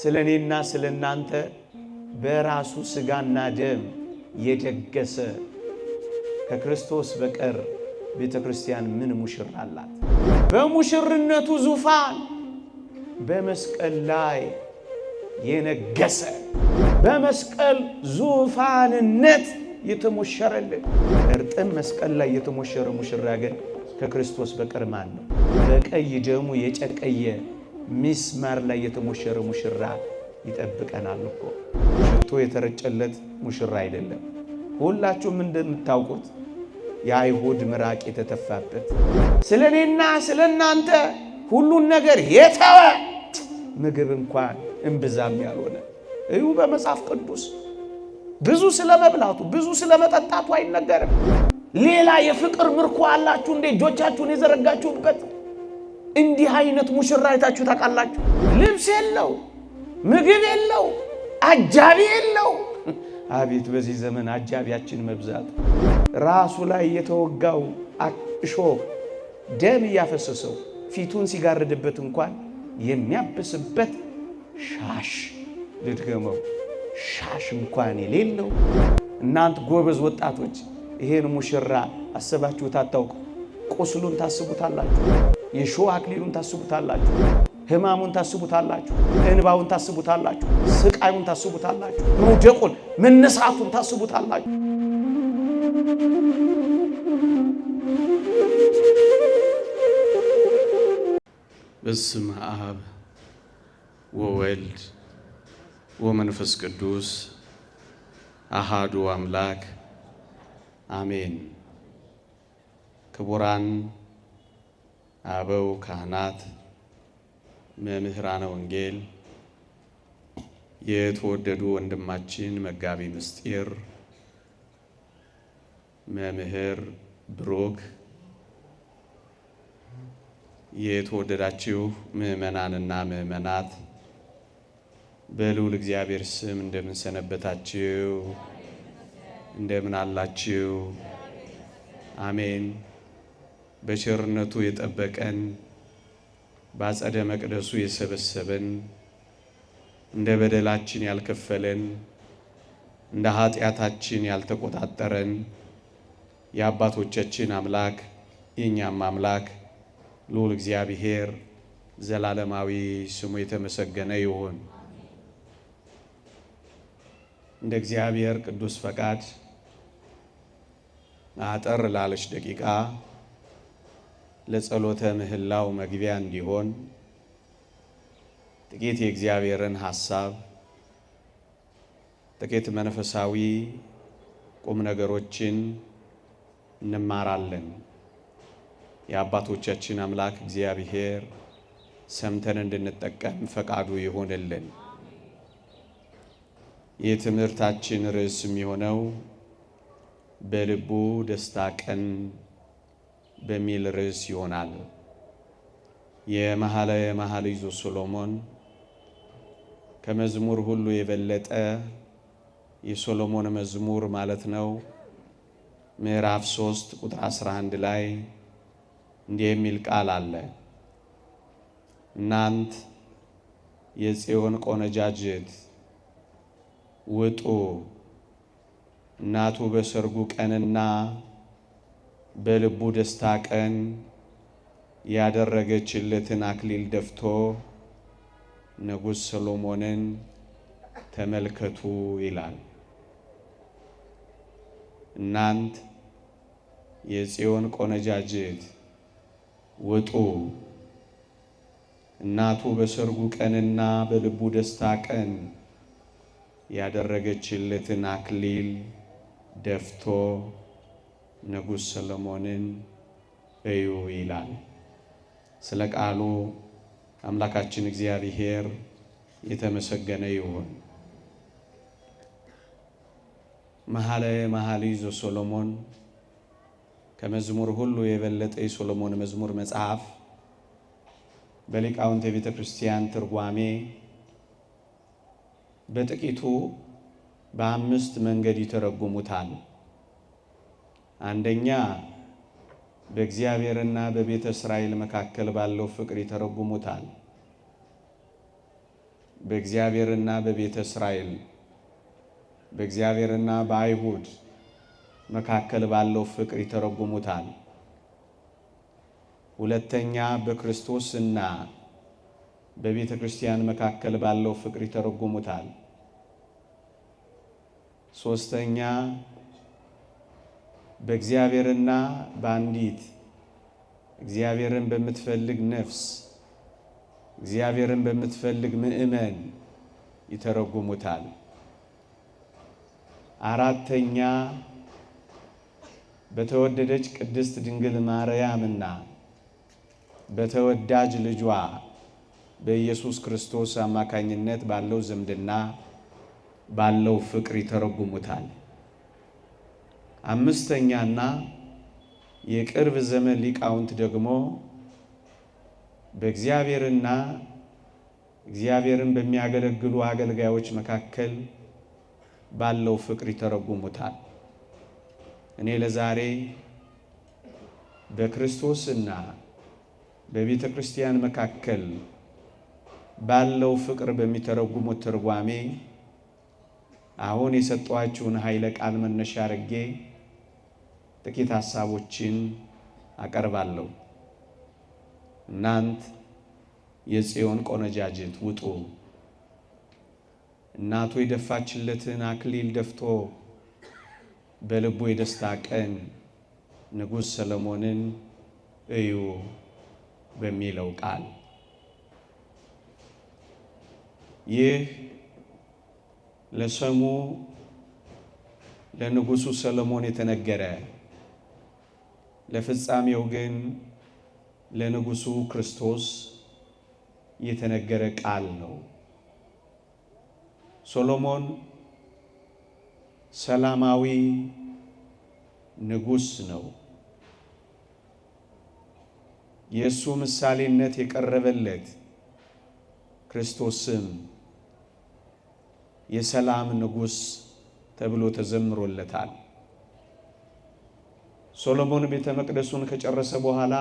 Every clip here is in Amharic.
ስለኔና ስለናንተ በራሱ ስጋና ደም የደገሰ ከክርስቶስ በቀር ቤተክርስቲያን ምን ሙሽራ አላት? በሙሽርነቱ ዙፋን በመስቀል ላይ የነገሰ በመስቀል ዙፋንነት የተሞሸረልን እርጥም መስቀል ላይ የተሞሸረ ሙሽራ ግን ከክርስቶስ በቀር ማን ነው? በቀይ ደሙ የጨቀየ ሚስማር ላይ የተሞሸረ ሙሽራ ይጠብቀናል እኮ። ሽቶ የተረጨለት ሙሽራ አይደለም። ሁላችሁም እንደምታውቁት የአይሁድ ምራቅ የተተፋበት ስለኔና ስለናንተ ሁሉን ነገር የተወ ምግብ እንኳን እንብዛም ያልሆነ እዩ። በመጽሐፍ ቅዱስ ብዙ ስለመብላቱ ብዙ ስለመጠጣቱ አይነገርም። ሌላ የፍቅር ምርኮ አላችሁ እንዴ? እጆቻችሁን የዘረጋችሁበት እንዲህ አይነት ሙሽራ አይታችሁ ታውቃላችሁ? ልብስ የለው፣ ምግብ የለው፣ አጃቢ የለው። አቤት በዚህ ዘመን አጃቢያችን መብዛት። ራሱ ላይ የተወጋው እሾህ ደም እያፈሰሰው ፊቱን ሲጋርድበት እንኳን የሚያብስበት ሻሽ ልድገመው፣ ሻሽ እንኳን የሌለው። እናንተ ጎበዝ ወጣቶች ይሄን ሙሽራ አሰባችሁት አታውቁ? ቁስሉን ታስቡታላችሁ፣ የሾህ አክሊሉን ታስቡታላችሁ፣ ህማሙን ታስቡታላችሁ፣ እንባውን ታስቡታላችሁ፣ ስቃዩን ታስቡታላችሁ፣ መውደቁን መነሳቱን ታስቡታላችሁ። በስመ አብ ወወልድ ወመንፈስ ቅዱስ አሃዱ አምላክ አሜን። ክቡራን አበው ካህናት፣ መምህራነ ወንጌል፣ የተወደዱ ወንድማችን መጋቢ ምስጢር መምህር ብሩክ፣ የተወደዳችሁ ምእመናንና ምእመናት በልዑል እግዚአብሔር ስም እንደምን ሰነበታችሁ? እንደምን አላችሁ? አሜን። በቸርነቱ የጠበቀን በአጸደ መቅደሱ የሰበሰበን እንደ በደላችን ያልከፈለን እንደ ኃጢአታችን ያልተቆጣጠረን የአባቶቻችን አምላክ የእኛም አምላክ ልዑል እግዚአብሔር ዘላለማዊ ስሙ የተመሰገነ ይሁን። እንደ እግዚአብሔር ቅዱስ ፈቃድ አጠር ላለች ደቂቃ ለጸሎተ ምህላው መግቢያ እንዲሆን ጥቂት የእግዚአብሔርን ሐሳብ ጥቂት መንፈሳዊ ቁም ነገሮችን እንማራለን። የአባቶቻችን አምላክ እግዚአብሔር ሰምተን እንድንጠቀም ፈቃዱ ይሆንልን። የትምህርታችን ርዕስ የሚሆነው በልቡ ደስታ ቀን በሚል ርዕስ ይሆናል። የመኃልየ መኃልይ ዘሰሎሞን ከመዝሙር ሁሉ የበለጠ የሶሎሞን መዝሙር ማለት ነው። ምዕራፍ 3 ቁጥር 11 ላይ እንዲህ የሚል ቃል አለ። እናንት የጽዮን ቆነጃጅት ውጡ፣ እናቱ በሰርጉ ቀንና በልቡ ደስታ ቀን ያደረገችለትን አክሊል ደፍቶ ንጉሥ ሰሎሞንን ተመልከቱ ይላል። እናንት የጽዮን ቆነጃጅት ውጡ፣ እናቱ በሰርጉ ቀንና በልቡ ደስታ ቀን ያደረገችለትን አክሊል ደፍቶ ንጉሥ ሰሎሞንን እዩ ይላል። ስለ ቃሉ አምላካችን እግዚአብሔር የተመሰገነ ይሁን። መኃልየ መኃልይ ዘሰሎሞን ከመዝሙር ሁሉ የበለጠ የሶሎሞን መዝሙር መጽሐፍ በሊቃውንተ ቤተ ክርስቲያን ትርጓሜ በጥቂቱ በአምስት መንገድ ይተረጉሙታል። አንደኛ በእግዚአብሔርና በቤተ እስራኤል መካከል ባለው ፍቅር ይተረጉሙታል። በእግዚአብሔርና በቤተ እስራኤል በእግዚአብሔርና በአይሁድ መካከል ባለው ፍቅር ይተረጉሙታል። ሁለተኛ በክርስቶስና በቤተ ክርስቲያን መካከል ባለው ፍቅር ይተረጉሙታል። ሶስተኛ በእግዚአብሔርና በአንዲት እግዚአብሔርን በምትፈልግ ነፍስ እግዚአብሔርን በምትፈልግ ምእመን ይተረጉሙታል። አራተኛ በተወደደች ቅድስት ድንግል ማርያምና በተወዳጅ ልጇ በኢየሱስ ክርስቶስ አማካኝነት ባለው ዝምድና ባለው ፍቅር ይተረጉሙታል። አምስተኛና የቅርብ ዘመን ሊቃውንት ደግሞ በእግዚአብሔርና እግዚአብሔርን በሚያገለግሉ አገልጋዮች መካከል ባለው ፍቅር ይተረጉሙታል። እኔ ለዛሬ በክርስቶስና በቤተ ክርስቲያን መካከል ባለው ፍቅር በሚተረጉሙት ትርጓሜ አሁን የሰጧችሁን ኃይለ ቃል መነሻ አድርጌ ጥቂት ሐሳቦችን አቀርባለሁ። እናንት የጽዮን ቆነጃጅት ውጡ፣ እናቱ የደፋችለትን አክሊል ደፍቶ በልቡ የደስታ ቀን ንጉሥ ሰሎሞንን እዩ በሚለው ቃል ይህ ለሰሙ ለንጉሡ ሰሎሞን የተነገረ ለፍጻሜው ግን ለንጉሡ ክርስቶስ የተነገረ ቃል ነው። ሰሎሞን ሰላማዊ ንጉሥ ነው። የእሱ ምሳሌነት የቀረበለት ክርስቶስም የሰላም ንጉሥ ተብሎ ተዘምሮለታል። ሰሎሞን ቤተ መቅደሱን ከጨረሰ በኋላ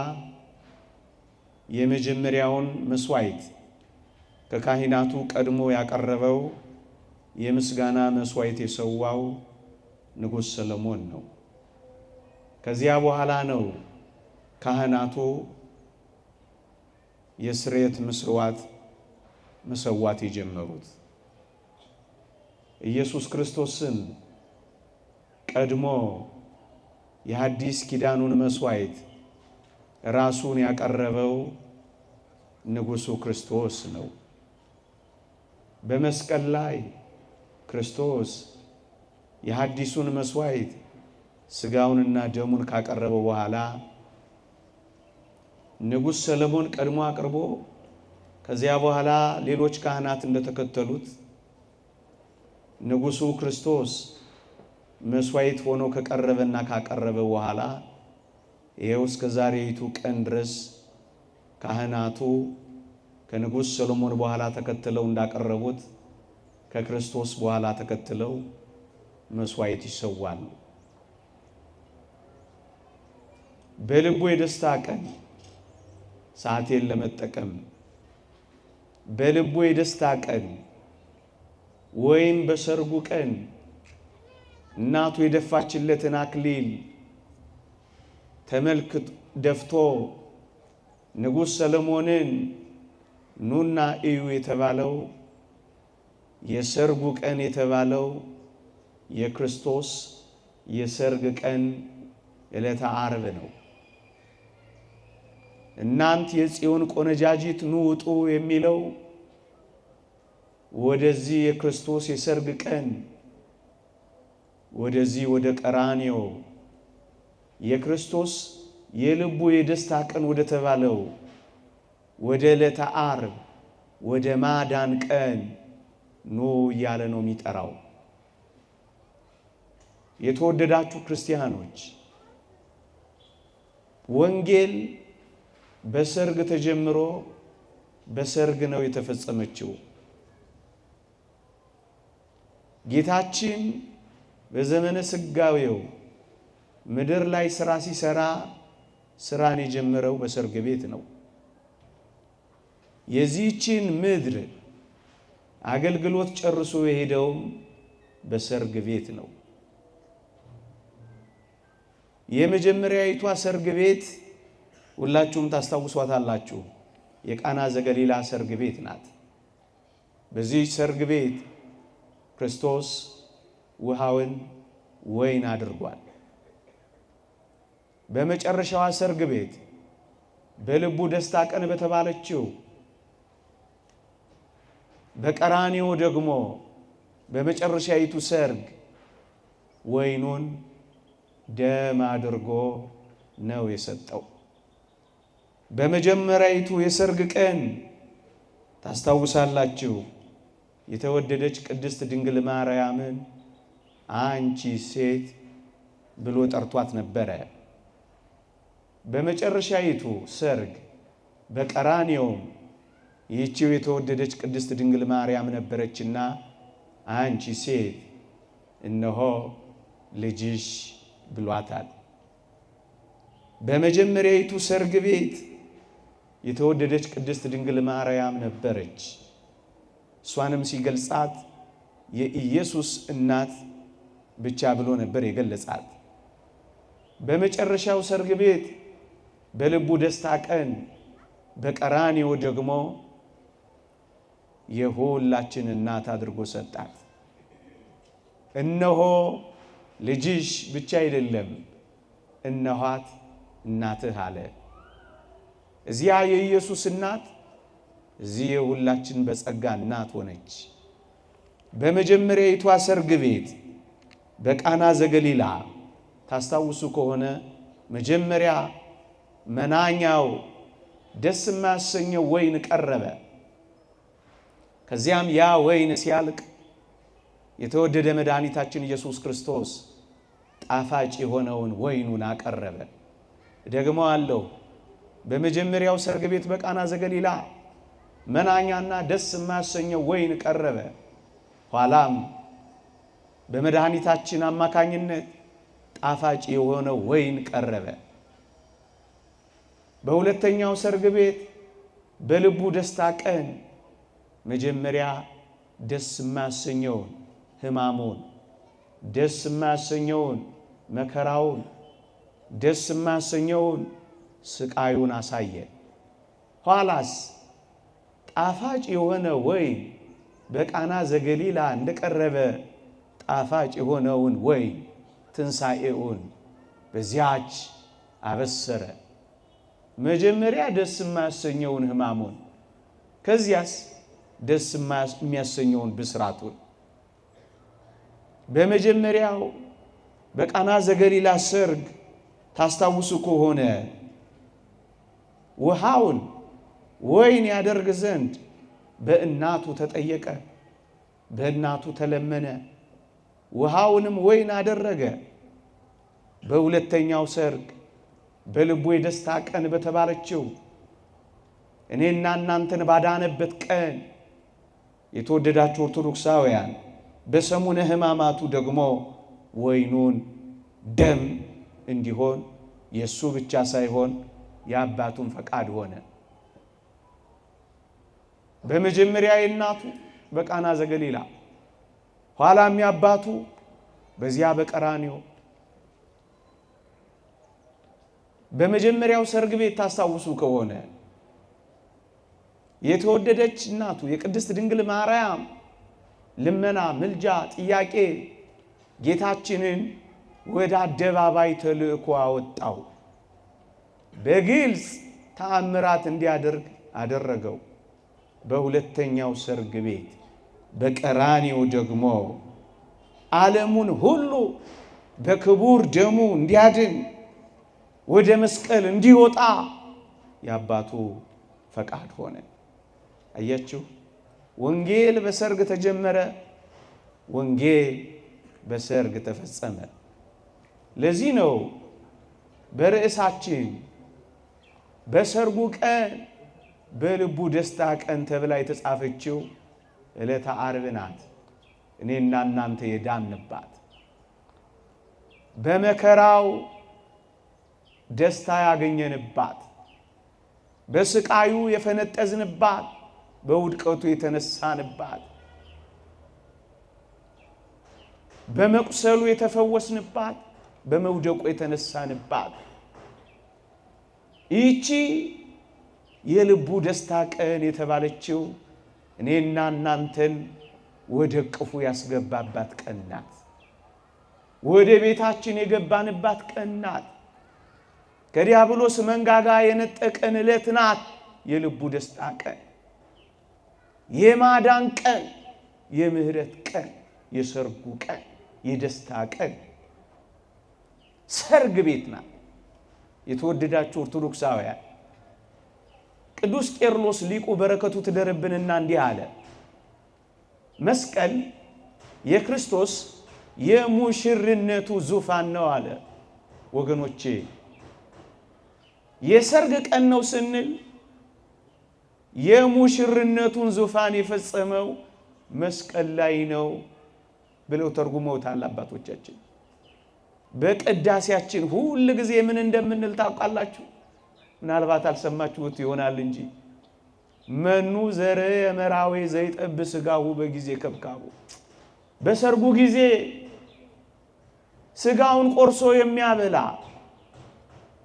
የመጀመሪያውን መስዋዕት ከካህናቱ ቀድሞ ያቀረበው የምስጋና መስዋዕት የሰዋው ንጉሥ ሰሎሞን ነው። ከዚያ በኋላ ነው ካህናቱ የስርየት መስዋዕት መሰዋት የጀመሩት። ኢየሱስ ክርስቶስም ቀድሞ የሐዲስ ኪዳኑን መስዋዕት ራሱን ያቀረበው ንጉሡ ክርስቶስ ነው። በመስቀል ላይ ክርስቶስ የሐዲሱን መስዋዕት ሥጋውንና ደሙን ካቀረበው በኋላ ንጉሥ ሰሎሞን ቀድሞ አቅርቦ ከዚያ በኋላ ሌሎች ካህናት እንደተከተሉት ንጉሡ ክርስቶስ መስዋዕት ሆኖ ከቀረበና ካቀረበ በኋላ ይኸው እስከ ዛሬይቱ ቀን ድረስ ካህናቱ ከንጉሥ ሰሎሞን በኋላ ተከትለው እንዳቀረቡት ከክርስቶስ በኋላ ተከትለው መስዋዕት ይሰዋሉ። በልቡ የደስታ ቀን ሰዓቴን ለመጠቀም በልቡ የደስታ ቀን ወይም በሰርጉ ቀን እናቱ የደፋችለትን አክሊል ተመልክቶ ደፍቶ ንጉሥ ሰሎሞንን ኑና እዩ የተባለው የሰርጉ ቀን የተባለው የክርስቶስ የሰርግ ቀን ዕለተ ዓርብ ነው። እናንት የጽዮን ቆነጃጅት ኑ ውጡ የሚለው ወደዚህ የክርስቶስ የሰርግ ቀን ወደዚህ ወደ ቀራንዮ የክርስቶስ የልቡ የደስታ ቀን ወደ ተባለው ወደ ዕለተ ዓርብ ወደ ማዳን ቀን ኑ እያለ ነው የሚጠራው። የተወደዳችሁ ክርስቲያኖች ወንጌል በሰርግ ተጀምሮ በሰርግ ነው የተፈጸመችው። ጌታችን በዘመነ ስጋዌው ምድር ላይ ሥራ ሲሰራ ሥራን የጀመረው በሰርግ ቤት ነው። የዚህችን ምድር አገልግሎት ጨርሶ የሄደው በሰርግ ቤት ነው። የመጀመሪያይቷ ሰርግ ቤት ሁላችሁም ታስታውሷታላችሁ። የቃና ዘገሊላ ሰርግ ቤት ናት። በዚህ ሰርግ ቤት ክርስቶስ ውሃውን ወይን አድርጓል። በመጨረሻዋ ሰርግ ቤት በልቡ ደስታ ቀን በተባለችው በቀራንዮ ደግሞ በመጨረሻይቱ ሰርግ ወይኑን ደም አድርጎ ነው የሰጠው። በመጀመሪያይቱ የሰርግ ቀን ታስታውሳላችሁ፣ የተወደደች ቅድስት ድንግል ማርያምን አንቺ ሴት ብሎ ጠርቷት ነበረ። በመጨረሻይቱ ሰርግ በቀራንዮም ይህቺው የተወደደች ቅድስት ድንግል ማርያም ነበረችና አንቺ ሴት እነሆ ልጅሽ ብሏታል። በመጀመሪያይቱ ሰርግ ቤት የተወደደች ቅድስት ድንግል ማርያም ነበረች። እሷንም ሲገልጻት የኢየሱስ እናት ብቻ ብሎ ነበር የገለጻት። በመጨረሻው ሰርግ ቤት በልቡ ደስታ ቀን በቀራንዮ ደግሞ የሁላችን እናት አድርጎ ሰጣት። እነሆ ልጅሽ ብቻ አይደለም እነኋት እናትህ አለ። እዚያ የኢየሱስ እናት እዚህ የሁላችን በጸጋ እናት ሆነች። በመጀመሪያይቷ ሰርግ ቤት በቃና ዘገሊላ ታስታውሱ ከሆነ መጀመሪያ መናኛው ደስ የማያሰኘው ወይን ቀረበ። ከዚያም ያ ወይን ሲያልቅ የተወደደ መድኃኒታችን ኢየሱስ ክርስቶስ ጣፋጭ የሆነውን ወይኑን አቀረበ። ደግሞ አለው በመጀመሪያው ሰርግ ቤት በቃና ዘገሊላ መናኛና ደስ የማያሰኘው ወይን ቀረበ። ኋላም በመድኃኒታችን አማካኝነት ጣፋጭ የሆነው ወይን ቀረበ። በሁለተኛው ሰርግ ቤት በልቡ ደስታ ቀን መጀመሪያ ደስ የማያሰኘውን ሕማሙን፣ ደስ የማያሰኘውን መከራውን፣ ደስ የማያሰኘውን ስቃዩን አሳየ። ኋላስ ጣፋጭ የሆነ ወይን በቃና ዘገሊላ እንደቀረበ ጣፋጭ የሆነውን ወይን ትንሣኤውን በዚያች አበሰረ። መጀመሪያ ደስ የማያሰኘውን ሕማሙን፣ ከዚያስ ደስ የሚያሰኘውን ብስራቱን። በመጀመሪያው በቃና ዘገሊላ ሰርግ ታስታውሱ ከሆነ ውሃውን ወይን ያደርግ ዘንድ በእናቱ ተጠየቀ፣ በእናቱ ተለመነ፣ ውሃውንም ወይን አደረገ። በሁለተኛው ሰርግ በልቡ የደስታ ቀን በተባለችው እኔና እናንተን ባዳነበት ቀን የተወደዳችሁ ኦርቶዶክሳውያን በሰሙነ ሕማማቱ ደግሞ ወይኑን ደም እንዲሆን የእሱ ብቻ ሳይሆን የአባቱን ፈቃድ ሆነ። በመጀመሪያ የእናቱ በቃና ዘገሊላ፣ ኋላም የአባቱ በዚያ በቀራንዮ። በመጀመሪያው ሰርግ ቤት ታስታውሱ ከሆነ የተወደደች እናቱ የቅድስት ድንግል ማርያም ልመና፣ ምልጃ፣ ጥያቄ ጌታችንን ወደ አደባባይ ተልእኮ አወጣው። በግልጽ ተአምራት እንዲያደርግ አደረገው። በሁለተኛው ሰርግ ቤት በቀራንዮ ደግሞ ዓለሙን ሁሉ በክቡር ደሙ እንዲያድን ወደ መስቀል እንዲወጣ የአባቱ ፈቃድ ሆነ። አያችሁ፣ ወንጌል በሰርግ ተጀመረ፣ ወንጌል በሰርግ ተፈጸመ። ለዚህ ነው በርዕሳችን በሰርጉ ቀን በልቡ ደስታ ቀን ተብላ የተጻፈችው ዕለተ ዓርብ ናት። እኔና እናንተ የዳንባት በመከራው ደስታ ያገኘንባት፣ በስቃዩ የፈነጠዝንባት፣ በውድቀቱ የተነሳንባት በመቁሰሉ የተፈወስንባት፣ በመውደቁ የተነሳንባት ይቺ የልቡ ደስታ ቀን የተባለችው እኔና እናንተን ወደ ቅፉ ያስገባባት ቀን ናት። ወደ ቤታችን የገባንባት ቀን ናት። ከዲያብሎስ መንጋጋ የነጠቀን ዕለት ናት። የልቡ ደስታ ቀን፣ የማዳን ቀን፣ የምህረት ቀን፣ የሰርጉ ቀን፣ የደስታ ቀን ሰርግ ቤት ናት። የተወደዳችሁ ኦርቶዶክሳውያን ቅዱስ ቄርሎስ ሊቁ በረከቱ ትደርብንና እንዲህ አለ። መስቀል የክርስቶስ የሙሽርነቱ ዙፋን ነው አለ። ወገኖቼ የሰርግ ቀን ነው ስንል የሙሽርነቱን ዙፋን የፈጸመው መስቀል ላይ ነው ብለው ተርጉመውታል አባቶቻችን። በቅዳሴያችን ሁሉ ጊዜ ምን እንደምንል ታውቃላችሁ? ምናልባት አልሰማችሁት ይሆናል እንጂ መኑ ዘረ የመራዌ ዘይጠብ ስጋሁ በጊዜ ከብካቡ። በሰርጉ ጊዜ ስጋውን ቆርሶ የሚያበላ፣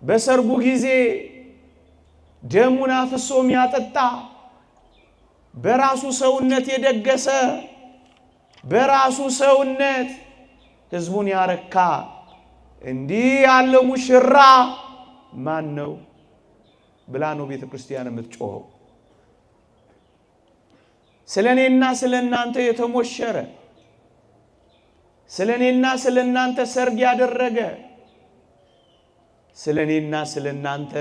በሰርጉ ጊዜ ደሙን አፍሶ የሚያጠጣ፣ በራሱ ሰውነት የደገሰ፣ በራሱ ሰውነት ሕዝቡን ያረካ እንዲህ ያለው ሙሽራ ማን ነው ብላ ነው ቤተ ክርስቲያን የምትጮኸው። ስለኔና ስለናንተ የተሞሸረ፣ ስለኔና ስለናንተ ሰርግ ያደረገ፣ ስለኔና ስለናንተ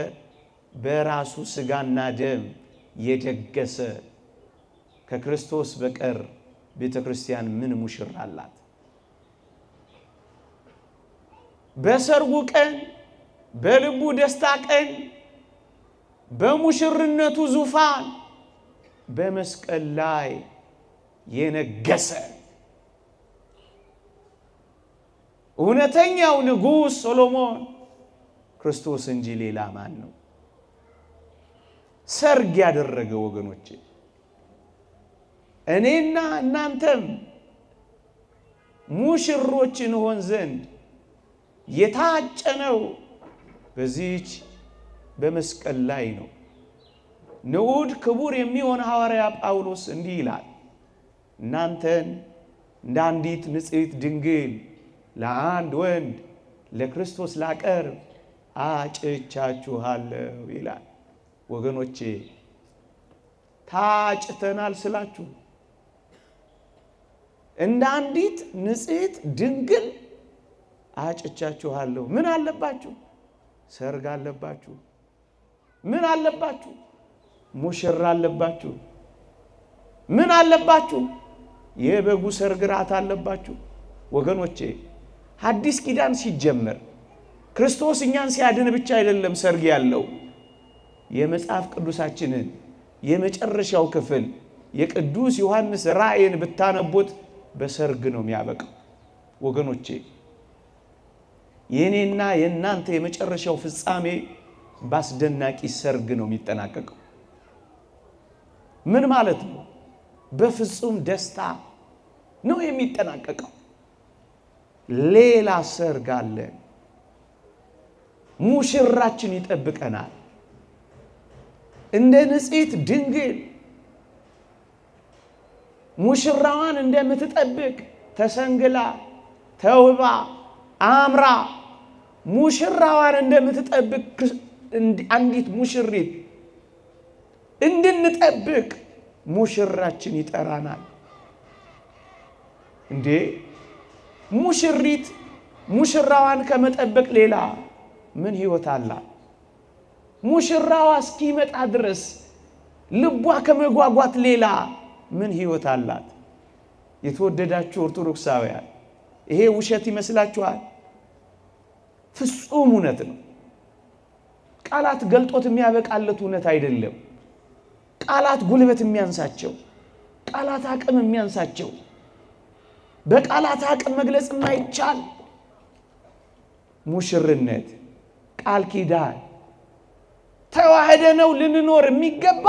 በራሱ ስጋና ደም የደገሰ ከክርስቶስ በቀር ቤተ ክርስቲያን ምን ሙሽራ አላት? በሰርጉ ቀን፣ በልቡ ደስታ ቀን፣ በሙሽርነቱ ዙፋን በመስቀል ላይ የነገሰ እውነተኛው ንጉሥ ሶሎሞን ክርስቶስ እንጂ ሌላ ማን ነው? ሰርግ ያደረገ ወገኖቼ እኔና እናንተም ሙሽሮች እንሆን ዘንድ የታጨነው በዚህች በመስቀል ላይ ነው። ንዑድ ክቡር የሚሆን ሐዋርያ ጳውሎስ እንዲህ ይላል፣ እናንተን እንደ አንዲት ንጽሕት ድንግል ለአንድ ወንድ ለክርስቶስ ላቀርብ አጭቻችኋለሁ ይላል። ወገኖቼ ታጭተናል ስላችሁ እንደ አንዲት ንጽሕት ድንግል አጭቻችኋለሁ። ምን አለባችሁ? ሰርግ አለባችሁ። ምን አለባችሁ? ሙሽራ አለባችሁ። ምን አለባችሁ? የበጉ ሰርግ ራት አለባችሁ። ወገኖቼ ሐዲስ ኪዳን ሲጀመር ክርስቶስ እኛን ሲያድን ብቻ አይደለም ሰርግ ያለው። የመጽሐፍ ቅዱሳችንን የመጨረሻው ክፍል የቅዱስ ዮሐንስ ራእይን ብታነቡት በሰርግ ነው የሚያበቃው። ወገኖቼ የኔና የናንተ የመጨረሻው ፍጻሜ ባስደናቂ ሰርግ ነው የሚጠናቀቀው። ምን ማለት ነው? በፍጹም ደስታ ነው የሚጠናቀቀው። ሌላ ሰርግ አለ። ሙሽራችን ይጠብቀናል። እንደ ንጽሕት ድንግል ሙሽራዋን እንደምትጠብቅ ተሰንግላ ተውባ አምራ ሙሽራዋን እንደምትጠብቅ አንዲት ሙሽሪት እንድንጠብቅ ሙሽራችን ይጠራናል። እንዴ ሙሽሪት ሙሽራዋን ከመጠበቅ ሌላ ምን ሕይወት አላት? ሙሽራዋ እስኪመጣ ድረስ ልቧ ከመጓጓት ሌላ ምን ሕይወት አላት? የተወደዳችሁ ኦርቶዶክሳውያን ይሄ ውሸት ይመስላችኋል? ፍጹም እውነት ነው። ቃላት ገልጦት የሚያበቃለት እውነት አይደለም። ቃላት ጉልበት የሚያንሳቸው፣ ቃላት አቅም የሚያንሳቸው፣ በቃላት አቅም መግለጽ የማይቻል ሙሽርነት ቃል ኪዳን ተዋህደ ነው ልንኖር የሚገባ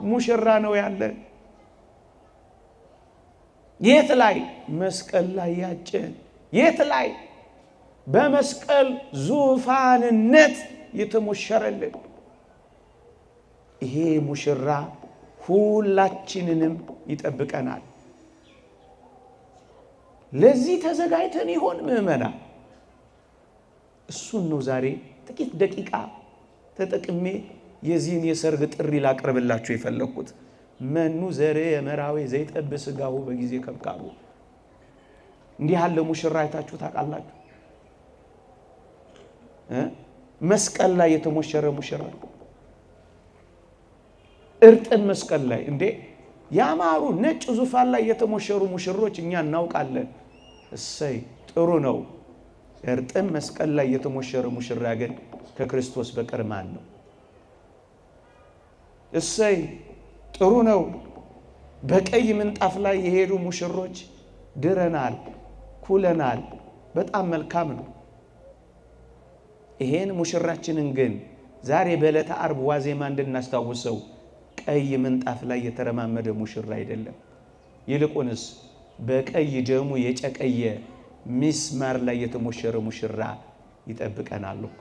ሙሽራ ነው ያለን። የት ላይ? መስቀል ላይ ያጨን የት ላይ? በመስቀል ዙፋንነት የተሞሸረልን ይሄ ሙሽራ ሁላችንንም ይጠብቀናል። ለዚህ ተዘጋጅተን ይሆን ምዕመናን? እሱን ነው ዛሬ ጥቂት ደቂቃ ተጠቅሜ የዚህን የሰርግ ጥሪ ላቅርብላችሁ የፈለኩት። መኑ ዘርእ የመራዊ ዘይጠብእ ሥጋሁ በጊዜ ከብካቡ። እንዲህ ያለ ሙሽራ አይታችሁ ታውቃላችሁ? መስቀል ላይ የተሞሸረ ሙሽራ፣ እርጥብ መስቀል ላይ እንዴ! ያማሩ ነጭ ዙፋን ላይ የተሞሸሩ ሙሽሮች እኛ እናውቃለን። እሰይ ጥሩ ነው። እርጥብ መስቀል ላይ የተሞሸረ ሙሽራ ግን ከክርስቶስ በቀር ማን ነው? እሰይ ጥሩ ነው። በቀይ ምንጣፍ ላይ የሄዱ ሙሽሮች ድረናል፣ ኩለናል። በጣም መልካም ነው። ይሄን ሙሽራችንን ግን ዛሬ በዕለተ ዓርብ ዋዜማ እንድናስታውሰው ቀይ ምንጣፍ ላይ የተረማመደ ሙሽራ አይደለም። ይልቁንስ በቀይ ደሙ የጨቀየ ሚስማር ላይ የተሞሸረ ሙሽራ ይጠብቀናል እኮ።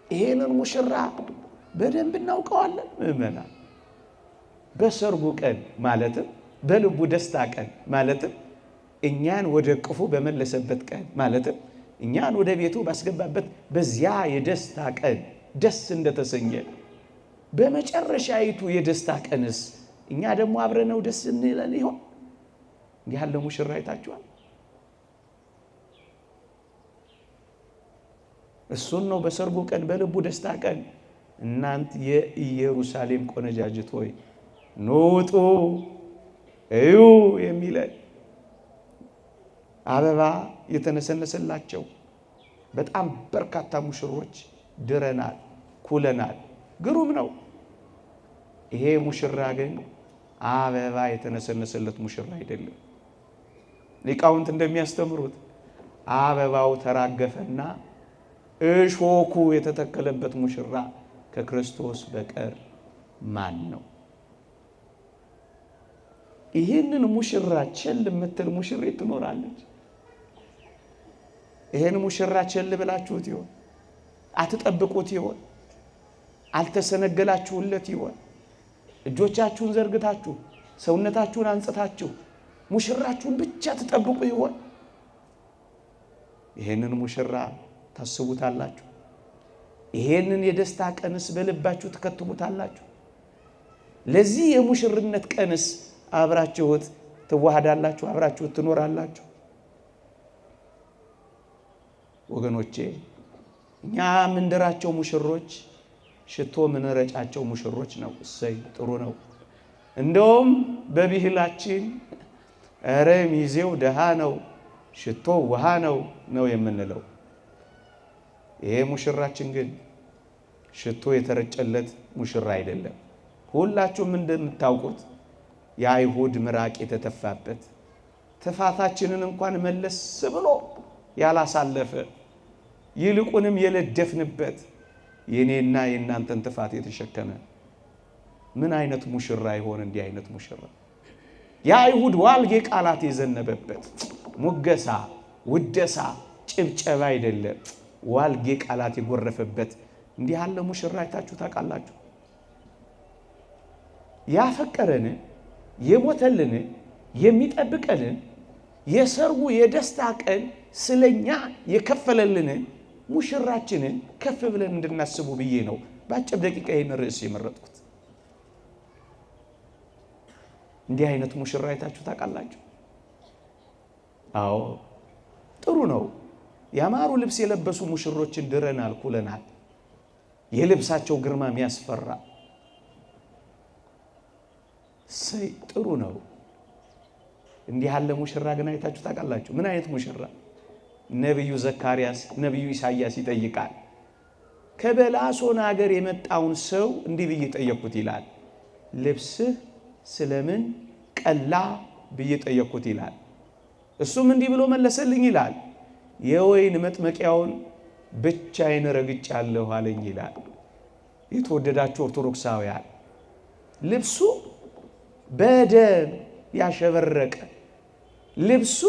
ይሄንን ሙሽራ በደንብ እናውቀዋለን ምዕመናን። በሰርጉ ቀን ማለትም በልቡ ደስታ ቀን ማለትም እኛን ወደ ቅፉ በመለሰበት ቀን ማለትም እኛን ወደ ቤቱ ባስገባበት በዚያ የደስታ ቀን ደስ እንደተሰኘ በመጨረሻይቱ የደስታ ቀንስ እኛ ደግሞ አብረነው ደስ እንለን ይሆን? እንዲህ ያለ ሙሽራ አይታችኋል? እሱን ነው በሰርጉ ቀን በልቡ ደስታ ቀን እናንት የኢየሩሳሌም ቆነጃጅት ሆይ ኑጡ እዩ የሚለን አበባ የተነሰነሰላቸው በጣም በርካታ ሙሽሮች ድረናል፣ ኩለናል። ግሩም ነው። ይሄ ሙሽራ ግን አበባ የተነሰነሰለት ሙሽራ አይደለም። ሊቃውንት እንደሚያስተምሩት አበባው ተራገፈና እሾኩ የተተከለበት ሙሽራ ከክርስቶስ በቀር ማን ነው? ይህንን ሙሽራ ቸል የምትል ሙሽሪት ትኖራለች። ይህን ሙሽራ ቸል ብላችሁት ይሆን? አትጠብቁት ይሆን? አልተሰነገላችሁለት ይሆን? እጆቻችሁን ዘርግታችሁ ሰውነታችሁን አንጽታችሁ ሙሽራችሁን ብቻ ትጠብቁ ይሆን? ይህንን ሙሽራ ታስቡታላችሁ? ይሄንን የደስታ ቀንስ በልባችሁ ትከትቡታላችሁ? ለዚህ የሙሽርነት ቀንስ አብራችሁት ትዋሃዳላችሁ? አብራችሁት ትኖራላችሁ? ወገኖቼ እኛ ምንድራቸው ሙሽሮች ሽቶ ምንረጫቸው ሙሽሮች ነው። እሰይ ጥሩ ነው። እንደውም በብሂላችን ኧረ ሚዜው ደሃ ነው ሽቶ ውሃ ነው የምንለው። ይሄ ሙሽራችን ግን ሽቶ የተረጨለት ሙሽራ አይደለም። ሁላችሁም እንደምታውቁት የአይሁድ ምራቅ የተተፋበት ትፋታችንን እንኳን መለስ ብሎ ያላሳለፈ ይልቁንም የለደፍንበት የኔና የእናንተን ትፋት የተሸከመ ምን አይነት ሙሽራ ይሆን? እንዲህ አይነት ሙሽራ የአይሁድ ዋልጌ ቃላት የዘነበበት ሙገሳ፣ ውደሳ፣ ጭብጨባ አይደለም፣ ዋልጌ ቃላት የጎረፈበት እንዲህ ያለ ሙሽራ አይታችሁ ታውቃላችሁ? ያፈቀረን የሞተልን የሚጠብቀንን የሰርጉ የደስታ ቀን ስለኛ የከፈለልን ሙሽራችንን ከፍ ብለን እንድናስቡ ብዬ ነው በአጭር ደቂቃ ይህን ርዕስ የመረጥኩት። እንዲህ አይነት ሙሽራ አይታችሁ ታውቃላችሁ? አዎ ጥሩ ነው። ያማሩ ልብስ የለበሱ ሙሽሮችን ድረናል፣ ኩለናል። የልብሳቸው ግርማ የሚያስፈራ ሰይ ጥሩ ነው። እንዲህ ያለ ሙሽራ ግን አይታችሁ ታውቃላችሁ? ምን አይነት ሙሽራ? ነቢዩ ዘካርያስ ነቢዩ ኢሳያስ ይጠይቃል። ከበላሶን ሀገር የመጣውን ሰው እንዲህ ብዬ ጠየቅኩት ይላል። ልብስህ ስለምን ቀላ ብዬ ጠየቅኩት ይላል። እሱም እንዲህ ብሎ መለሰልኝ ይላል። የወይን መጥመቂያውን ብቻዬን ረግጫለሁ አለኝ ይላል። የተወደዳችሁ ኦርቶዶክሳውያን ልብሱ በደም ያሸበረቀ ልብሱ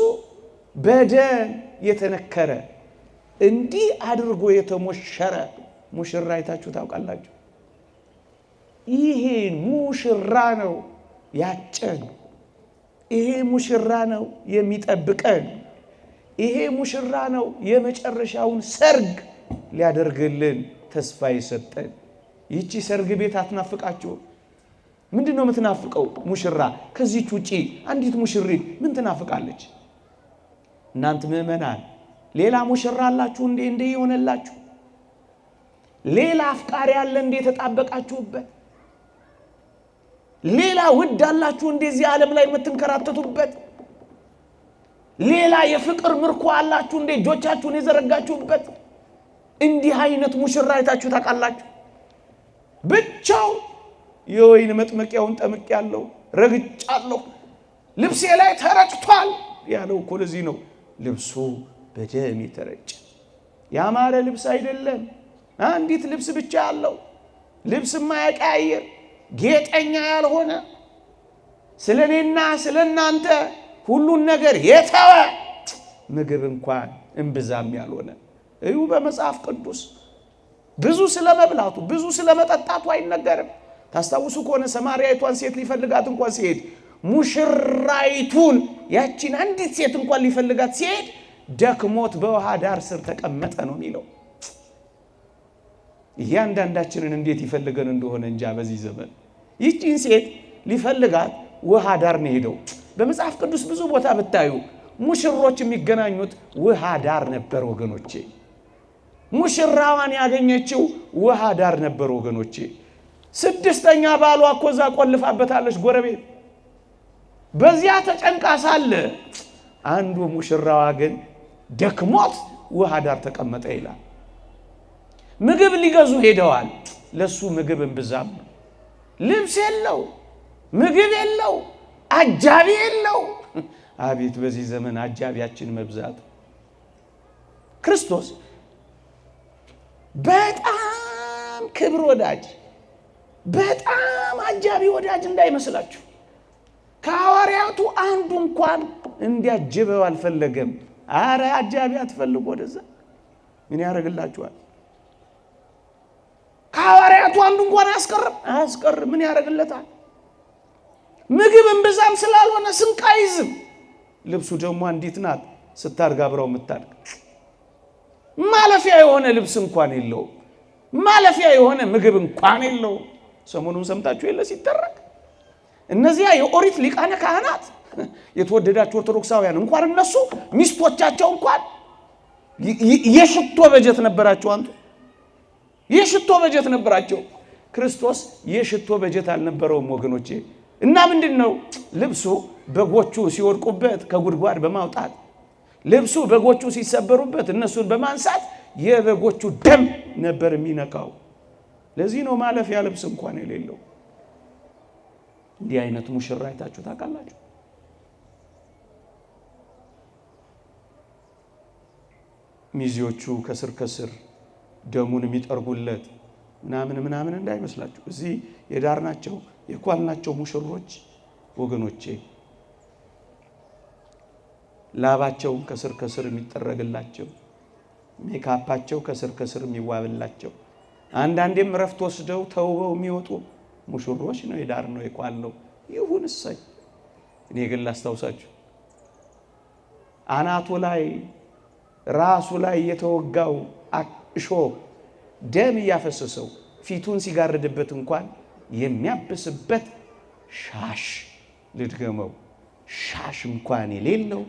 በደም የተነከረ እንዲህ አድርጎ የተሞሸረ ሙሽራ አይታችሁ ታውቃላችሁ? ይሄ ሙሽራ ነው ያጨን። ይሄ ሙሽራ ነው የሚጠብቀን። ይሄ ሙሽራ ነው የመጨረሻውን ሰርግ ሊያደርግልን ተስፋ የሰጠን። ይቺ ሰርግ ቤት አትናፍቃችሁ? ምንድነው የምትናፍቀው ሙሽራ? ከዚህች ውጪ አንዲት ሙሽሪት ምን ትናፍቃለች? እናንተ ምእመናን ሌላ ሙሽራ አላችሁ እንዴ ይሆነላችሁ? ሌላ አፍቃሪ አለ እንዴ ተጣበቃችሁበት? ሌላ ውድ አላችሁ እንዴ እዚህ ዓለም ላይ የምትንከራተቱበት? ሌላ የፍቅር ምርኮ አላችሁ እንዴ እጆቻችሁን የዘረጋችሁበት? እንዲህ አይነት ሙሽራ አይታችሁ ታውቃላችሁ? ብቻው የወይን መጥመቂያውን ጠምቄያለሁ፣ ረግጫለሁ፣ ልብሴ ላይ ተረጭቷል ያለው እኮ ለዚህ ነው። ልብሱ በደም የተረጨ ያማረ ልብስ አይደለም። አንዲት ልብስ ብቻ ያለው ልብስ የማያቀያየር ጌጠኛ ያልሆነ ስለኔና ስለናንተ ሁሉን ነገር የተወ ምግብ እንኳን እንብዛም ያልሆነ እዩ። በመጽሐፍ ቅዱስ ብዙ ስለመብላቱ ብዙ ስለመጠጣቱ አይነገርም። ታስታውሱ ከሆነ ሰማርያይቷን ሴት ሊፈልጋት እንኳን ሲሄድ ሙሽራይቱን ያቺን አንዲት ሴት እንኳን ሊፈልጋት ሲሄድ ደክሞት በውሃ ዳር ስር ተቀመጠ ነው የሚለው። እያንዳንዳችንን እንዴት ይፈልገን እንደሆነ እንጃ በዚህ ዘመን። ይቺን ሴት ሊፈልጋት ውሃ ዳር ነው ሄደው። በመጽሐፍ ቅዱስ ብዙ ቦታ ብታዩ ሙሽሮች የሚገናኙት ውሃ ዳር ነበር ወገኖቼ። ሙሽራዋን ያገኘችው ውሃ ዳር ነበር ወገኖቼ። ስድስተኛ ባሏ እኮ እዛ ቆልፋበታለች ጎረቤት። በዚያ ተጨንቃ ሳለ አንዱ ሙሽራዋ ግን ደክሞት ውሃ ዳር ተቀመጠ ይላል። ምግብ ሊገዙ ሄደዋል። ለሱ ምግብ እንብዛም ነው። ልብስ የለው፣ ምግብ የለው፣ አጃቢ የለው። አቤት በዚህ ዘመን አጃቢያችን መብዛት። ክርስቶስ በጣም ክብር ወዳጅ፣ በጣም አጃቢ ወዳጅ እንዳይመስላችሁ። ከሐዋርያቱ አንዱ እንኳን እንዲያጅበው አልፈለገም። አረ አጃቢ አትፈልጉ ወደዛ ምን ያደርግላችኋል? ከሐዋርያቱ አንዱ እንኳን አያስቀርም። ምን ያደርግለታል? ምግብ እንብዛም ስላልሆነ ስንቅ አይዝም። ልብሱ ደግሞ አንዲት ናት ስታርጋ አብረው የምታድግ። ማለፊያ የሆነ ልብስ እንኳን የለው፣ ማለፊያ የሆነ ምግብ እንኳን የለው። ሰሞኑን ሰምታችሁ የለ ሲተረክ እነዚያ የኦሪት ሊቃነ ካህናት የተወደዳችሁ ኦርቶዶክሳውያን እንኳን እነሱ ሚስቶቻቸው እንኳን የሽቶ በጀት ነበራቸው። አንቱ የሽቶ በጀት ነበራቸው። ክርስቶስ የሽቶ በጀት አልነበረውም ወገኖቼ። እና ምንድነው ልብሱ በጎቹ ሲወድቁበት ከጉድጓድ በማውጣት ልብሱ በጎቹ ሲሰበሩበት እነሱን በማንሳት የበጎቹ ደም ነበር የሚነካው። ለዚህ ነው ማለፊያ ልብስ እንኳን የሌለው። እንዲህ አይነት ሙሽራ አይታችሁ ታውቃላችሁ? ሚዜዎቹ ከስር ደሙን የሚጠርጉለት ምናምን እንዳይመስላችሁ። እዚህ የዳር ናቸው የኳል ናቸው ሙሽሮች ወገኖቼ። ላባቸው ከስር የሚጠረግላቸው፣ ሜካፓቸው ከስር የሚዋብላቸው፣ አንዳንዴም ረፍት ወስደው ተውበው የሚወጡ ሙሽሮች ነው። የዳር ነው የኳል ነው ይሁን እሰይ። እኔ ግን ላስታውሳችሁ አናቱ ላይ ራሱ ላይ የተወጋው እሾህ ደም እያፈሰሰው ፊቱን ሲጋርድበት እንኳን የሚያብስበት ሻሽ ልድገመው፣ ሻሽ እንኳን የሌለው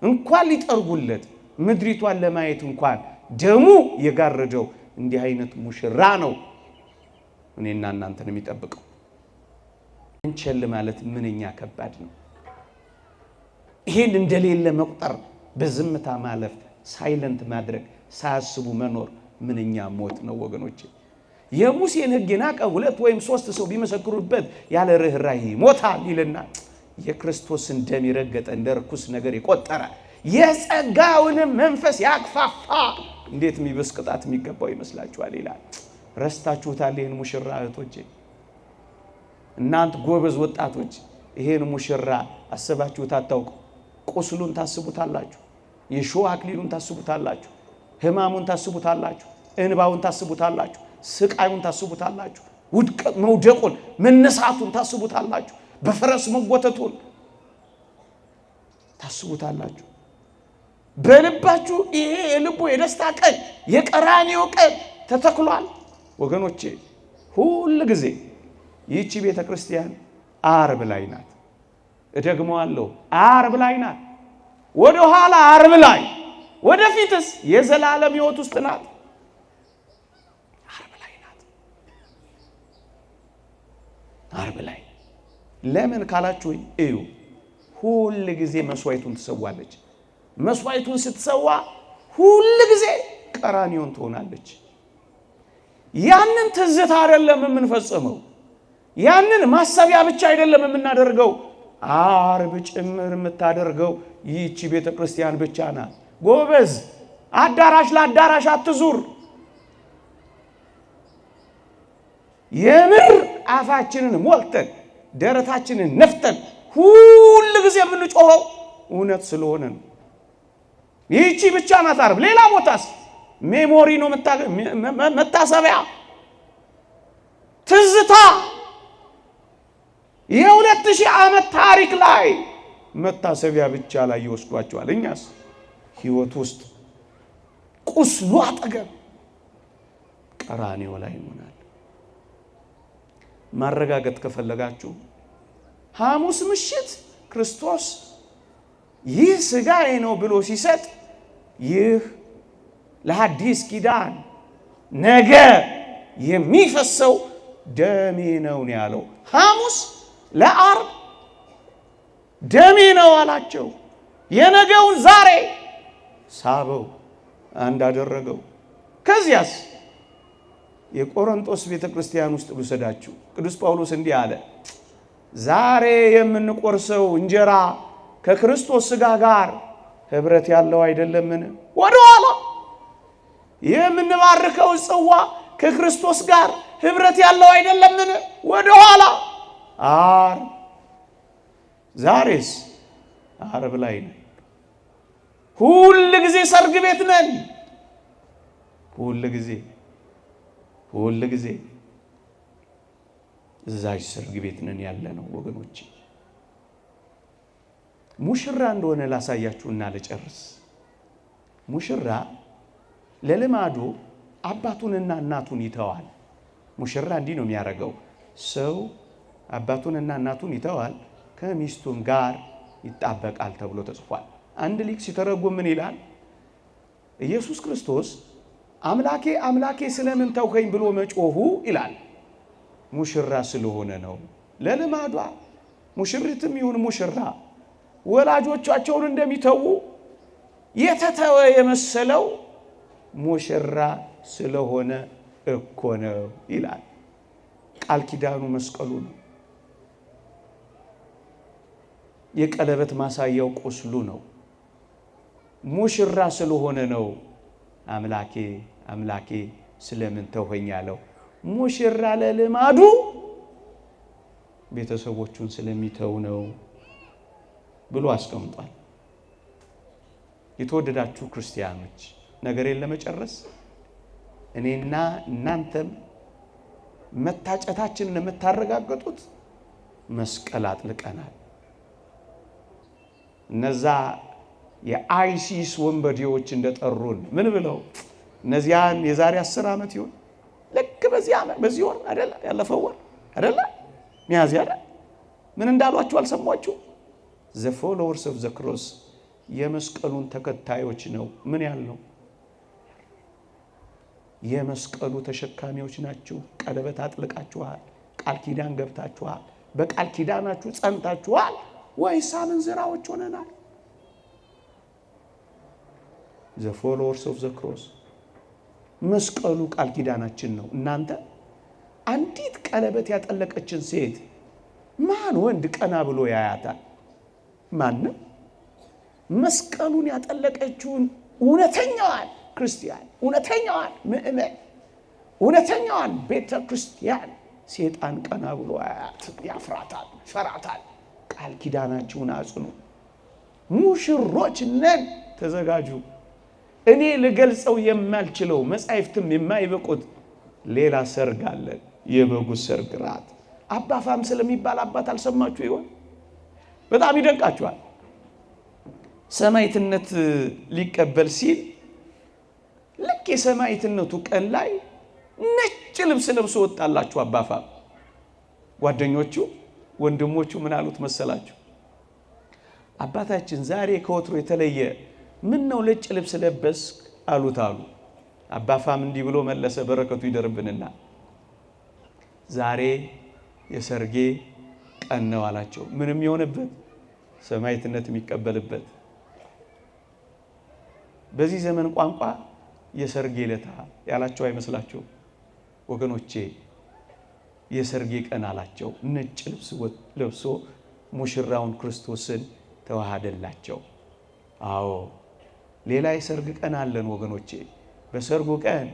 እንኳን ሊጠርጉለት ምድሪቷን ለማየት እንኳን ደሙ የጋረደው እንዲህ አይነት ሙሽራ ነው እኔና እናንተን የሚጠብቀው። እንቸል ማለት ምንኛ ከባድ ነው። ይሄን እንደሌለ መቁጠር፣ በዝምታ ማለፍ፣ ሳይለንት ማድረግ፣ ሳያስቡ መኖር ምንኛ ሞት ነው ወገኖቼ። የሙሴን ሕግ የናቀ 2 ወይም 3 ሰው ቢመሰክሩበት ያለ ርህራሄ ይሞታል ይልና የክርስቶስን ደም የረገጠ እንደ ርኩስ ነገር የቆጠረ የጸጋውንም መንፈስ ያክፋፋ እንዴት የሚበስ ቅጣት የሚገባው ይመስላችኋል ይላል። ረስታችሁታል ይሄን ሙሽራ እህቶቼ። እናንተ ጎበዝ ወጣቶች ይሄን ሙሽራ አሰባችሁት አታውቁ። ቁስሉን ታስቡታላችሁ፣ የሾህ አክሊሉን ታስቡታላችሁ፣ ሕማሙን ታስቡታላችሁ፣ እንባውን ታስቡታላችሁ፣ ስቃዩን ታስቡታላችሁ፣ መውደቁን መነሳቱን ታስቡታላችሁ፣ በፈረስ መጎተቱን ታስቡታላችሁ። በልባችሁ ይሄ የልቡ የደስታ ቀን የቀራንዮ ቀን ተተክሏል። ወገኖቼ ሁል ጊዜ ይህቺ ቤተ ክርስቲያን ዓርብ ላይ ናት። እደግመዋለሁ፣ ዓርብ ላይ ናት። ወደ ኋላ ዓርብ ላይ፣ ወደፊትስ የዘላለም ሕይወት ውስጥ ናት። ዓርብ ላይ ናት። ዓርብ ላይ ለምን ካላችሁኝ እዩ። ሁል ጊዜ መስዋዕቱን ትሰዋለች። መስዋዕቱን ስትሰዋ ሁል ጊዜ ቀራንዮን ትሆናለች። ያንን ትዝታ አይደለም የምንፈጽመው፣ ያንን ማሰቢያ ብቻ አይደለም የምናደርገው፣ ዓርብ ጭምር የምታደርገው ይህቺ ቤተ ክርስቲያን ብቻ ናት። ጎበዝ፣ አዳራሽ ለአዳራሽ አትዙር። የምር አፋችንን ሞልተን ደረታችንን ነፍተን ሁል ጊዜ የምንጮኸው እውነት ስለሆነ ነው። ይህቺ ብቻ ናት ዓርብ። ሌላ ቦታስ ሜሞሪ ነው፣ መታሰቢያ፣ ትዝታ። የ2000 ዓመት ታሪክ ላይ መታሰቢያ ብቻ ላይ ይወስዷቸዋል። እኛስ ሕይወት ውስጥ ቁስሉ አጠገብ ቀራንዮ ላይ ይሆናል። ማረጋገጥ ከፈለጋችሁ ሐሙስ ምሽት ክርስቶስ ይህ ሥጋዬ ነው ብሎ ሲሰጥ ይህ ለሐዲስ ኪዳን ነገ የሚፈሰው ደሜ ነው ያለው። ሐሙስ ለዓርብ ደሜ ነው አላቸው። የነገውን ዛሬ ሳበው፣ አንድ አደረገው። ከዚያስ የቆሮንቶስ ቤተ ክርስቲያን ውስጥ ልውሰዳችሁ። ቅዱስ ጳውሎስ እንዲህ አለ፣ ዛሬ የምንቆርሰው እንጀራ ከክርስቶስ ሥጋ ጋር ኅብረት ያለው አይደለምን? ወደ ኋላ የምንባርከው ጽዋ ከክርስቶስ ጋር ኅብረት ያለው አይደለምን? ወደ ኋላ ዓርብ። ዛሬስ ዓርብ ላይ ነን። ሁል ጊዜ ሰርግ ቤት ነን። ሁል ጊዜ እዛች ሰርግ ቤት ነን ያለ ነው ወገኖቼ። ሙሽራ እንደሆነ ላሳያችሁና ልጨርስ። ሙሽራ ለልማዱ አባቱንና እናቱን ይተዋል። ሙሽራ እንዲህ ነው የሚያደርገው። ሰው አባቱንና እናቱን ይተዋል፣ ከሚስቱም ጋር ይጣበቃል ተብሎ ተጽፏል። አንድ ሊቅ ሲተረጉም ምን ይላል? ኢየሱስ ክርስቶስ አምላኬ አምላኬ ስለምን ተውከኝ ብሎ መጮሁ ይላል ሙሽራ ስለሆነ ነው። ለልማዷ ሙሽሪትም ይሁን ሙሽራ ወላጆቻቸውን እንደሚተዉ የተተወ የመሰለው ሙሽራ ስለሆነ እኮ ነው ይላል። ቃል ኪዳኑ መስቀሉ ነው። የቀለበት ማሳያው ቁስሉ ነው። ሙሽራ ስለሆነ ነው አምላኬ አምላኬ ስለምን ተውኸኝ ያለው። ሙሽራ ለልማዱ ቤተሰቦቹን ስለሚተው ነው ብሎ አስቀምጧል። የተወደዳችሁ ክርስቲያኖች ነገሬን ለመጨረስ እኔና እናንተም መታጨታችንን የምታረጋግጡት መስቀል አጥልቀናል። እነዛ የአይሲስ ወንበዴዎች እንደጠሩን ምን ብለው እነዚያን የዛሬ 10 ዓመት ይሁን ልክ በዚህ ወር አይደለ ያለፈው ወር አይደለ ሚያዝያ አይደል ምን እንዳሏችሁ አልሰማችሁ? the followers of the cross የመስቀሉን ተከታዮች ነው። ምን ያልነው? የመስቀሉ ተሸካሚዎች ናችሁ። ቀለበት አጥልቃችኋል። ቃል ኪዳን ገብታችኋል። በቃል ኪዳናችሁ ጸንታችኋል ወይስ አመንዝራዎች ሆነናል? the followers of the cross መስቀሉ ቃል ኪዳናችን ነው። እናንተ አንዲት ቀለበት ያጠለቀችን ሴት ማን ወንድ ቀና ብሎ ያያታል? ማንም። መስቀሉን ያጠለቀችውን እውነተኛዋን ክርስቲያን፣ እውነተኛዋን ምእመን፣ እውነተኛዋን ቤተ ክርስቲያን ሴጣን ቀና ብሎ ያያት፣ ያፍራታል፣ ፈራታል። ቃል ኪዳናችሁን አጽኑ። ሙሽሮች ነን፣ ተዘጋጁ። እኔ ልገልጸው የማልችለው መጻሕፍትም የማይበቁት ሌላ ሰርግ አለን፣ የበጉ ሰርግ ራት። አባ ፋም ስለሚባል አባት አልሰማችሁ ይሆን? በጣም ይደንቃችኋል። ሰማዕትነት ሊቀበል ሲል ልክ የሰማዕትነቱ ቀን ላይ ነጭ ልብስ ለብሶ ወጣላችሁ አባ ፋም። ጓደኞቹ ወንድሞቹ ምን አሉት መሰላችሁ? አባታችን ዛሬ ከወትሮ የተለየ ምን ነው ነጭ ልብስ ለበስክ አሉት አሉ። አባ ፋም እንዲህ ብሎ መለሰ፣ በረከቱ ይደርብንና ዛሬ የሰርጌ ቀን ነው አላቸው። ምንም የሆነበት ሰማዕትነት የሚቀበልበት በዚህ ዘመን ቋንቋ የሰርጌ ዕለት ያላቸው አይመስላችሁ ወገኖቼ? የሰርጌ ቀን አላቸው። ነጭ ልብስ ለብሶ ሙሽራውን ክርስቶስን ተዋሃደላቸው። አዎ ሌላ የሰርግ ቀን አለን ወገኖቼ። በሰርጉ ቀን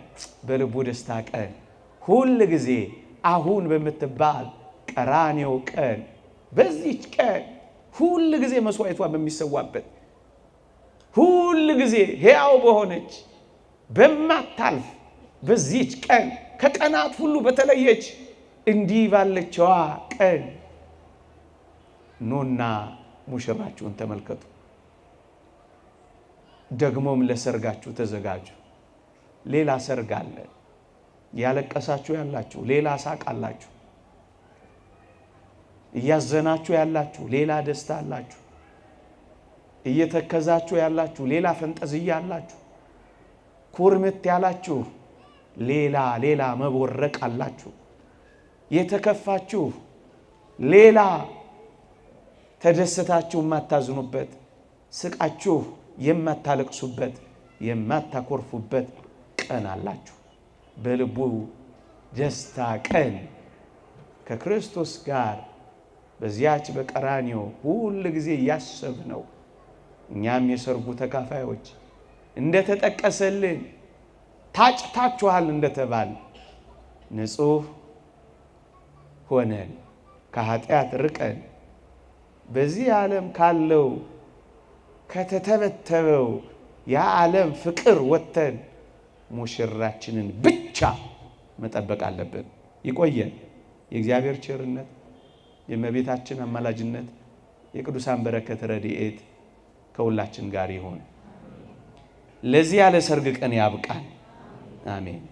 በልቡ ደስታ ቀን ሁል ጊዜ አሁን በምትባል ቀራንዮ ቀን በዚች ቀን ሁል ጊዜ መስዋዕቷ በሚሰዋበት ሁል ጊዜ ሕያው በሆነች በማታልፍ በዚች ቀን ከቀናት ሁሉ በተለየች እንዲህ ባለችዋ ቀን ኑና ሙሽራችሁን ተመልከቱ። ደግሞም ለሰርጋችሁ ተዘጋጁ። ሌላ ሰርግ አለ። ያለቀሳችሁ ያላችሁ ሌላ ሳቅ አላችሁ። እያዘናችሁ ያላችሁ ሌላ ደስታ አላችሁ። እየተከዛችሁ ያላችሁ ሌላ ፈንጠዝያ አላችሁ። ኩርምት ያላችሁ ሌላ መቦረቅ አላችሁ። የተከፋችሁ ሌላ ተደስታችሁ የማታዝኑበት፣ ስቃችሁ የማታለቅሱበት፣ የማታኮርፉበት ቀን አላችሁ። በልቡ ደስታ ቀን ከክርስቶስ ጋር በዚያች በቀራንዮ ሁል ጊዜ ያሰብነው እኛም የሰርጉ ተካፋዮች እንደተጠቀሰልን ታጭታችኋል እንደተባል ንጹሕ ሆነን ከኃጢአት ርቀን በዚህ ዓለም ካለው ከተተበተበው የዓለም ፍቅር ወጥተን ሙሽራችንን ብቻ መጠበቅ አለብን። ይቆየን። የእግዚአብሔር ቸርነት፣ የእመቤታችን አማላጅነት፣ የቅዱሳን በረከት ረድኤት ከሁላችን ጋር ይሁን። ለዚህ ያለ ሰርግ ቀን ያብቃን። አሜን።